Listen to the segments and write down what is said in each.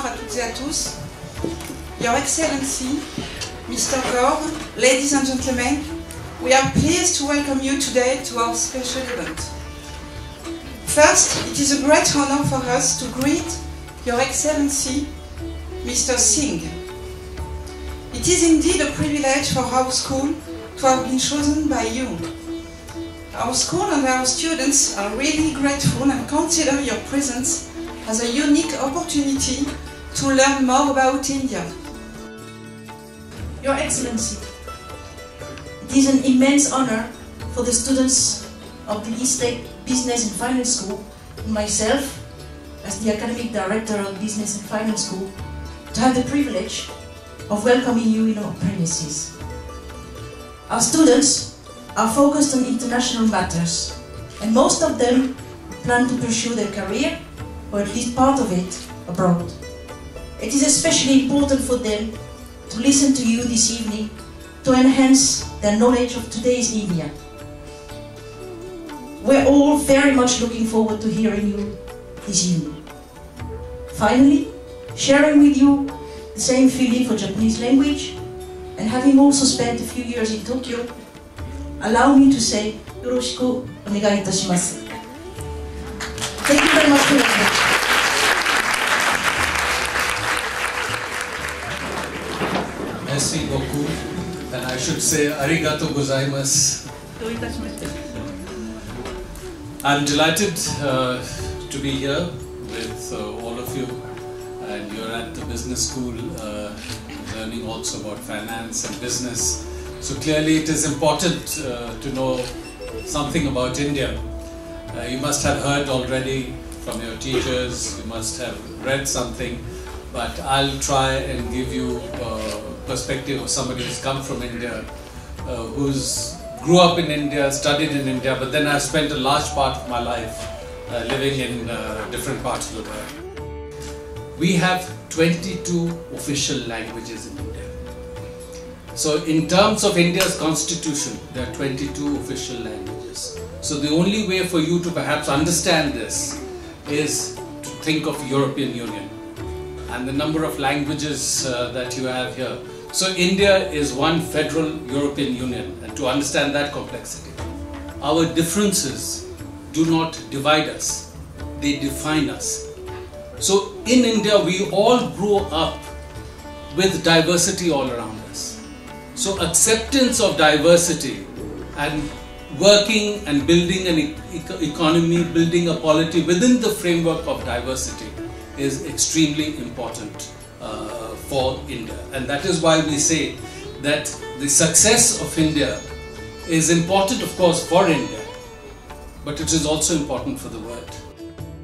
Bonsoir à toutes et à tous. Your Excellency, Mr. Gore, ladies and gentlemen, we are pleased to welcome you today to our special event. First, it is a great honor for us to greet Your Excellency, Mr. Singh. It is indeed a privilege for our school to have been chosen by you. Our school and our students are really grateful and consider your presence as a unique opportunity to learn more about India. Your Excellency, it is an immense honor for the students of the East Lake Business and Finance School and myself, as the Academic Director of Business and Finance School, to have the privilege of welcoming you in our premises. Our students are focused on international matters, and most of them plan to pursue their career, or at least part of it, abroad. It is especially important for them to listen to you this evening to enhance their knowledge of today's India. We're all very much looking forward to hearing you this evening. Finally, sharing with you the same feeling for Japanese language, and having also spent a few years in Tokyo, allow me to say, Yoroshiku onegai itashimasu. Thank you very much for your attention. Merci beaucoup, and I should say arigato gozaimasu. I'm delighted to be here with all of you, and you're at the business school learning also about finance and business. So clearly it is important to know something about India. You must have heard already from your teachers, you must have read something, but I'll try and give you perspective of somebody who's come from India, who's grew up in India, studied in India, but then I've spent a large part of my life living in different parts of the world. We have 22 official languages in India. So in terms of India's constitution, there are 22 official languages. So the only way for you to perhaps understand this is to think of European Union and the number of languages that you have here. So India is one federal European Union, and to understand that complexity, our differences do not divide us, they define us. So in India, we all grow up with diversity all around us. So acceptance of diversity and working and building an economy, building a polity within the framework of diversity is extremely important for India. And that is why we say that the success of India is important, of course, for India, but it is also important for the world.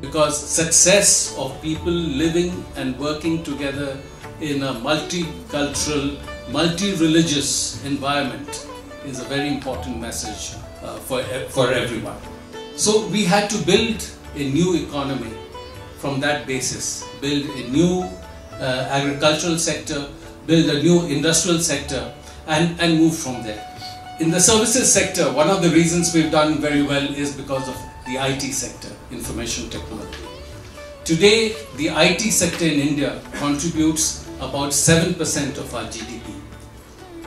Because success of people living and working together in a multicultural, multi-religious environment is a very important message for everyone. So we had to build a new economy from that basis, build a new agricultural sector, build a new industrial sector, and move from there. In the services sector, one of the reasons we've done very well is because of the IT sector, information technology. Today, the IT sector in India contributes about 7% of our GDP.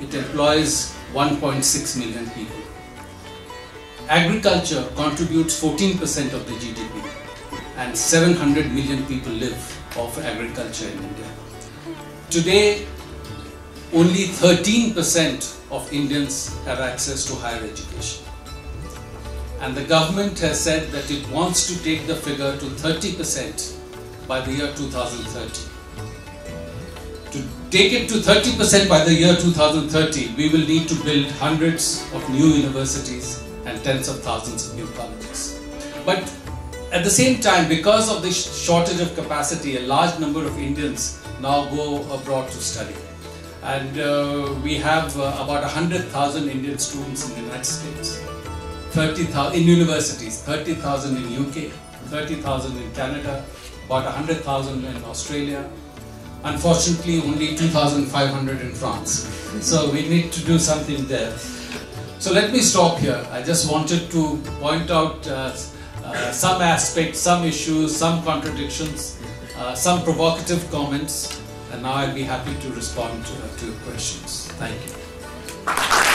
It employs 1.6 million people. Agriculture contributes 14% of the GDP, and 700 million people live off agriculture in India. Today, only 13% of Indians have access to higher education. And the government has said that it wants to take the figure to 30% by the year 2030. To take it to 30% by the year 2030, we will need to build hundreds of new universities and tens of thousands of new colleges. But at the same time, because of the shortage of capacity, a large number of Indians now go abroad to study. And we have about 100,000 Indian students in the United States, 30,000 in universities, 30,000 in UK, 30,000 in Canada, about 100,000 in Australia. Unfortunately, only 2,500 in France. So we need to do something there. So let me stop here. I just wanted to point out some aspects, some issues, some contradictions some provocative comments, and now I'll be happy to respond to questions. Thank you.